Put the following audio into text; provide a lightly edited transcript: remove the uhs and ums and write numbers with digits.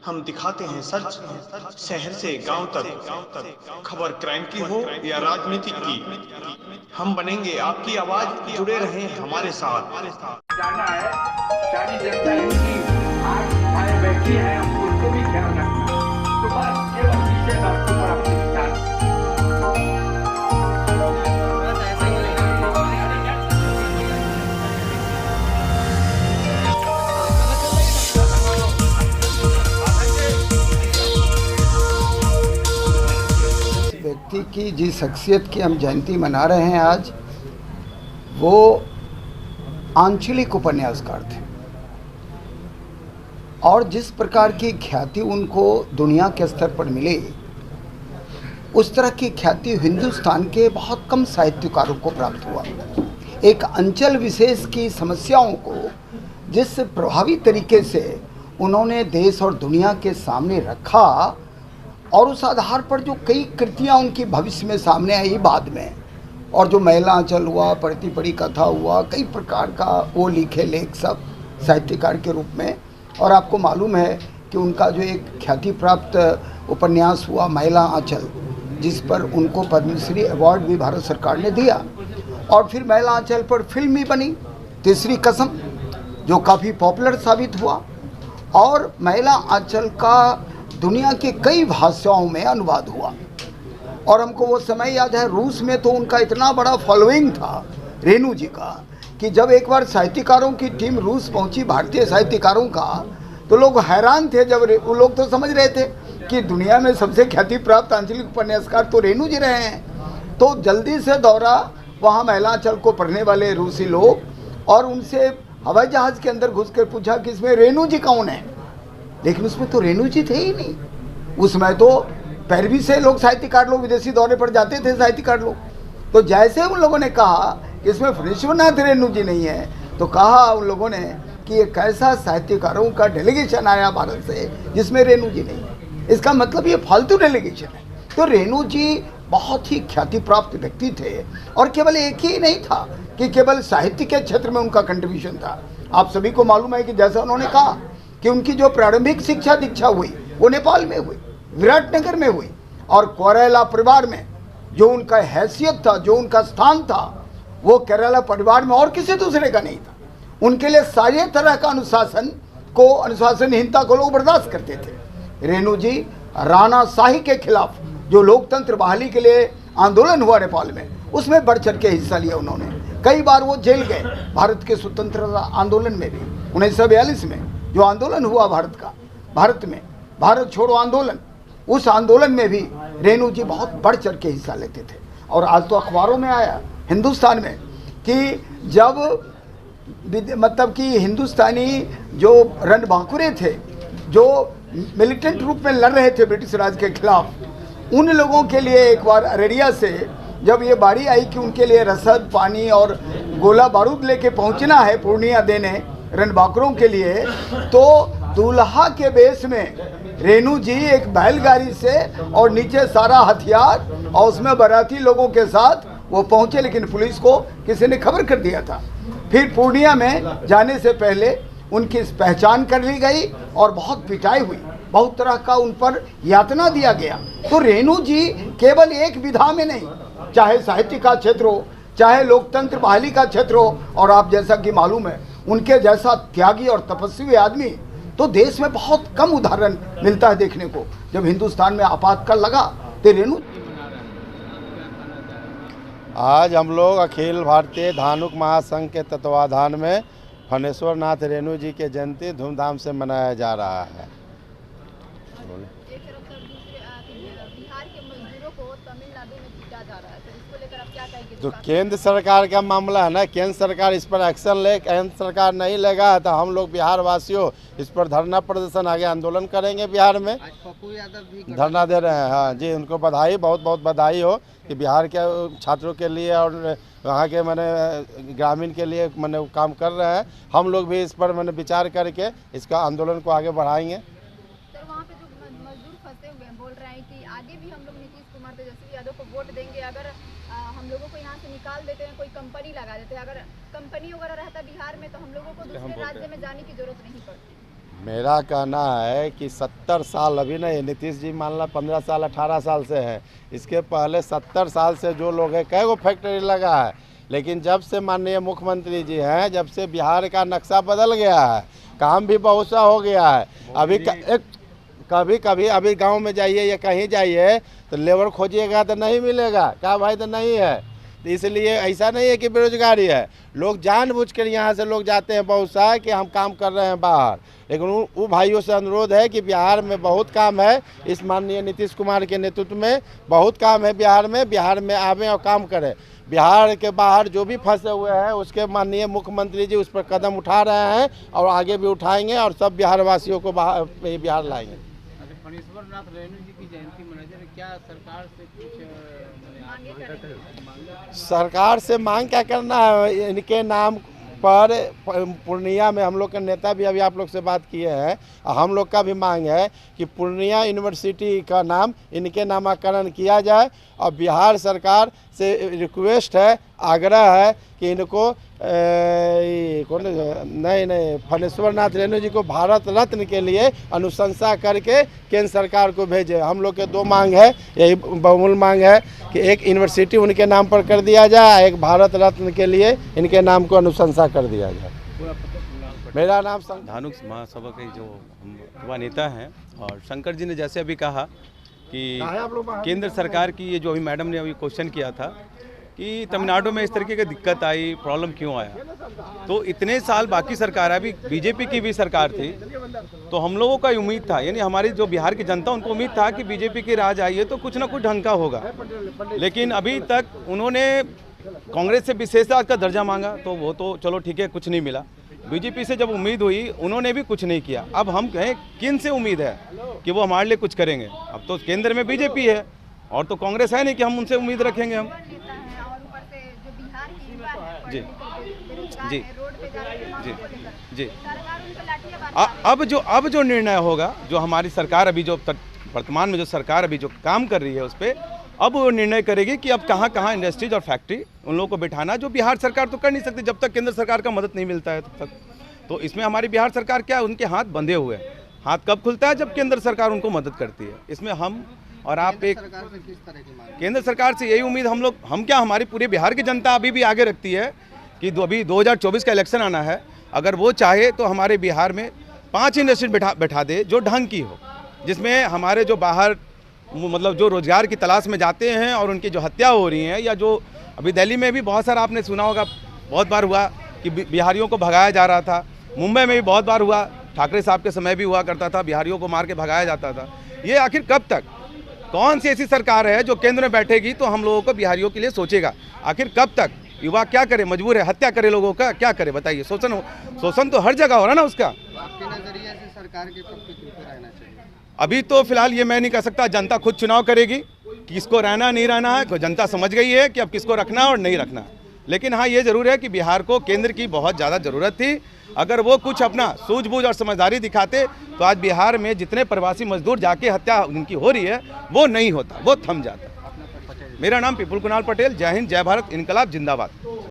हम दिखाते हैं सच, शहर से गांव तक, खबर क्राइम की हो या राजनीतिक की, हम बनेंगे आपकी आवाज, जुड़े रहें हमारे साथ। जाना है सारी जनता इनकी हाथ उठाए बैठी है, हमको उनको भी ख्याल रखना है। तो बस केवल विषय वस्तु पर अपने विचार व्यक्ति की जिस शख्सियत की हम जयंती मना रहे हैं आज, वो आंचलिक उपन्यासकार थे और जिस प्रकार की ख्याति उनको दुनिया के स्तर पर मिली, उस तरह की ख्याति हिंदुस्तान के बहुत कम साहित्यकारों को प्राप्त हुआ। एक अंचल विशेष की समस्याओं को जिस प्रभावी तरीके से उन्होंने देश और दुनिया के सामने रखा और उस आधार पर जो कई कृतियाँ उनकी भविष्य में सामने आई बाद में, और जो महिला आंचल हुआ, पढ़ती पढ़ी कथा हुआ, कई प्रकार का वो लिखे लेख सब साहित्यकार के रूप में। और आपको मालूम है कि उनका जो एक ख्याति प्राप्त उपन्यास हुआ महिला आंचल, जिस पर उनको पद्मश्री अवार्ड भी भारत सरकार ने दिया, और फिर महिला आंचल पर फिल्म भी बनी तीसरी कसम, जो काफ़ी पॉपुलर साबित हुआ। और महिला आंचल का दुनिया के कई भाषाओं में अनुवाद हुआ। और हमको वो समय याद है, रूस में तो उनका इतना बड़ा फॉलोइंग था रेणु जी का, कि जब एक बार साहित्यकारों की टीम रूस पहुंची, भारतीय साहित्यकारों का, तो लोग हैरान थे। जब वो लोग तो समझ रहे थे कि दुनिया में सबसे ख्याति प्राप्त आंचलिक उपन्यासकार तो रेणु जी रहे हैं। तो जल्दी से दौड़ा वहाँ महिला आंचल को पढ़ने वाले रूसी लोग, और उनसे हवाई जहाज़ के अंदर घुस कर पूछा कि इसमें रेणु जी कौन है। लेकिन उसमें तो रेणु जी थे ही नहीं। उसमें तो पैरवी से लोग, साहित्यकार लोग विदेशी दौरे पर जाते थे साहित्यकार लोग। तो जैसे उन लोगों ने कहा कि इसमें फणीश्वरनाथ रेणु जी नहीं है, तो कहा उन लोगों ने कि एक ऐसा साहित्यकारों का डेलीगेशन आया भारत से जिसमें रेणु जी नहीं है। इसका मतलब ये फालतू डेलीगेशन है। तो रेणु जी बहुत ही ख्याति प्राप्त व्यक्ति थे, और केवल एक ही नहीं था कि केवल साहित्य के क्षेत्र में उनका कंट्रीब्यूशन था। आप सभी को मालूम है कि जैसा उन्होंने कहा कि उनकी जो प्रारंभिक शिक्षा दीक्षा हुई वो नेपाल में हुई, विराटनगर में हुई, और कोरेला परिवार में जो उनका हैसियत था, जो उनका स्थान था, वो केरला परिवार में और किसी दूसरे का नहीं था। उनके लिए सारे तरह का अनुशासनहीनता को लोग बर्दाश्त करते थे। रेणु जी राणा शाही के खिलाफ जो लोकतंत्र बहाली के लिए आंदोलन हुआ नेपाल में, उसमें बढ़ चढ़ के हिस्सा लिया उन्होंने। कई बार वो जेल गए, भारत के स्वतंत्रता आंदोलन में भी 1942 में जो आंदोलन हुआ भारत में, भारत छोड़ो आंदोलन, उस आंदोलन में भी रेणु जी बहुत बढ़ चढ़ के हिस्सा लेते थे। और आज तो अखबारों में आया हिंदुस्तान में कि जब मतलब कि हिंदुस्तानी जो रणबांकुरे थे, जो मिलिटेंट रूप में लड़ रहे थे ब्रिटिश राज के खिलाफ, उन लोगों के लिए एक बार अररिया से जब ये बारी आई कि उनके लिए रसद, पानी और गोला बारूद लेके पहुंचना है पूर्णिया देने रणबांकुरों के लिए, तो दूल्हा के बेस में रेणु जी एक बैलगाड़ी से और नीचे सारा हथियार और उसमें बाराती लोगों के साथ वो पहुंचे, लेकिन पुलिस को किसी ने खबर कर दिया था। फिर पूर्णिया में जाने से पहले उनकी पहचान कर ली गई और बहुत पिटाई हुई, बहुत तरह का उन पर यातना दिया गया। तो रेणु जी केवल एक विधा में नहीं, चाहे साहित्य का क्षेत्र हो, चाहे लोकतंत्र बहाली का क्षेत्र हो, और आप जैसा कि मालूम है उनके जैसा त्यागी और तपस्वी आदमी तो देश में बहुत कम उदाहरण मिलता है देखने को। जब हिंदुस्तान में आपातकाल लगा तो रेणु। आज हम लोग अखिल भारतीय धानुक महासंघ के तत्वाधान में फणीश्वरनाथ रेणु जी के जयंती धूमधाम से मनाया जा रहा है। एक तरफ बिहार के मजदूरों को तमिलनाडु में पीटा जा रहा है, तो इसको लेकर आप क्या कहेंगे? तो केंद्र सरकार का मामला है ना, केंद्र सरकार इस पर एक्शन ले, केंद्र सरकार नहीं लेगा तो हम लोग बिहार वासियों इस पर धरना प्रदर्शन आगे आंदोलन करेंगे। बिहार में पप्पू यादव भी धरना दे रहे हैं। हाँ जी, उनको बधाई, बहुत बहुत बधाई हो कि बिहार के छात्रों के लिए और वहाँ के मैंने ग्रामीण के लिए मैंने काम कर रहे हैं। हम लोग भी इस पर मैंने विचार करके इसका आंदोलन को आगे बढ़ाएंगे। सर, वहाँ पे जो मजदूर फंसे हुए हैं बोल रहे हैं कि आगे भी हम लोग नीतीश कुमार तेजस्वी यादव को वोट देंगे अगर हम लोगों को यहाँ से निकाल देते हैं, कोई कंपनी लगा देते हैं। अगर कंपनी वगैरह रहता बिहार में तो हम लोगों को दूसरे राज्य में जाने की जरूरत नहीं पड़ती। मेरा कहना है कि 70 साल अभी नहीं, नीतीश जी मान ला 15 साल 18 साल से है, इसके पहले 70 साल से जो लोग हैं कई गो फैक्ट्री लगा है, लेकिन जब से माननीय मुख्यमंत्री जी हैं, जब से बिहार का नक्शा बदल गया है, काम भी बहुत सा हो गया है। कभी कभी अभी गांव में जाइए या कहीं जाइए तो लेबर खोजिएगा तो नहीं मिलेगा, क्या भाई तो नहीं है। तो इसलिए ऐसा नहीं है कि बेरोजगारी है, लोग जानबूझकर यहाँ से लोग जाते हैं बहुत सा कि हम काम कर रहे हैं बाहर, लेकिन वो भाइयों से अनुरोध है कि बिहार में बहुत काम है, इस माननीय नीतीश कुमार के नेतृत्व में बहुत काम है बिहार में आवें और काम करें। बिहार के बाहर जो भी फंसे हुए हैं उसके माननीय मुख्यमंत्री जी उस पर कदम उठा रहे हैं और आगे भी उठाएंगे और सब बिहार वासियों को बिहार लाएंगे। फणीश्वर नाथ रेणु जी की जयंती मनाई जा रही है, क्या सरकार से कुछ सरकार से मांग क्या करना है, इनके नाम पर पूर्णिया में हम लोग के नेता भी अभी आप लोग से बात किए हैं, हम लोग का भी मांग है कि पूर्णिया यूनिवर्सिटी का नाम इनके नामाकरण किया जाए और बिहार सरकार से रिक्वेस्ट है, आग्रह है कि इनको नहीं फणीश्वर नाथ रेणु जी को भारत रत्न के लिए अनुशंसा करके केंद्र सरकार को भेजे। हम लोग के दो मांग है, यही बहुमूल्य मांग है कि एक यूनिवर्सिटी उनके नाम पर कर दिया जाए, एक भारत रत्न के लिए इनके नाम को अनुशंसा कर दिया जाए। मेरा नाम धानुक महासभा के जो हम युवा नेता हैं, और शंकर जी ने जैसे अभी कहा कि केंद्र सरकार की ये जो अभी मैडम ने अभी क्वेश्चन किया था कि तमिलनाडु में इस तरीके की दिक्कत आई, प्रॉब्लम क्यों आया, तो इतने साल बाकी सरकार अभी बीजेपी की भी सरकार थी, तो हम लोगों का उम्मीद था, यानी हमारी जो बिहार की जनता उनको उम्मीद था कि बीजेपी की राज आई है तो कुछ ना कुछ ढंग का होगा, लेकिन अभी तक उन्होंने कांग्रेस से विशेष राज का दर्जा मांगा तो वो तो चलो ठीक है, कुछ नहीं मिला। बीजेपी से जब उम्मीद हुई उन्होंने भी कुछ नहीं किया। अब हम कहें किन से उम्मीद है कि वो हमारे लिए कुछ करेंगे? अब तो केंद्र में बीजेपी है और तो कांग्रेस है नहीं कि हम उनसे उम्मीद रखेंगे हम। जी जी जी जी अब जो निर्णय होगा, जो हमारी सरकार अभी जो वर्तमान में जो सरकार अभी जो काम कर रही है उस पर अब वो निर्णय करेगी कि अब कहाँ कहाँ इंडस्ट्रीज और फैक्ट्री उन लोगों को बिठाना, जो बिहार सरकार तो कर नहीं सकती जब तक केंद्र सरकार का मदद नहीं मिलता है तब तक। तो इसमें हमारी बिहार सरकार क्या है, उनके हाथ बंधे हुए हैं। हाथ कब खुलता है? जब केंद्र सरकार उनको मदद करती है। इसमें हम और आप एक केंद्र सरकार से यही उम्मीद हम क्या, हमारी पूरी बिहार की जनता अभी भी आगे रखती है कि अभी 2024 का इलेक्शन आना है, अगर वो चाहे तो हमारे बिहार में 5 इंडस्ट्री बैठा दे जो ढंग की हो, जिसमें हमारे जो बाहर मतलब जो रोजगार की तलाश में जाते हैं और उनकी जो हत्या हो रही है, या जो अभी दिल्ली में भी बहुत सारा आपने सुना होगा, बहुत बार हुआ कि बिहारियों को भगाया जा रहा था, मुंबई में भी बहुत बार हुआ, ठाकरे साहब के समय भी हुआ करता था, बिहारियों को मार के भगाया जाता था। ये आखिर कब तक? कौन सी ऐसी सरकार है जो केंद्र में बैठेगी तो हम लोगों को बिहारियों के लिए सोचेगा? आखिर कब तक? युवा क्या करे, मजबूर है, हत्या करे लोगों का, क्या करे बताइए? शोषण तो हर जगह हो रहा है ना उसका। आपके नजरिए से सरकार के पक्ष में रहना चाहिए? अभी तो फिलहाल ये मैं नहीं कह सकता, जनता खुद चुनाव करेगी किसको रहना नहीं रहना है, जनता समझ गई है कि अब किसको रखना और नहीं रखना। लेकिन हाँ, ये जरूर है कि बिहार को केंद्र की बहुत ज़्यादा ज़रूरत थी। अगर वो कुछ अपना सूझबूझ और समझदारी दिखाते तो आज बिहार में जितने प्रवासी मजदूर जाके हत्या उनकी हो रही है वो नहीं होता, वो थम जाता। मेरा नाम पिपुल कुणाल पटेल। जय हिंद, जय भारत, इनकलाब जिंदाबाद।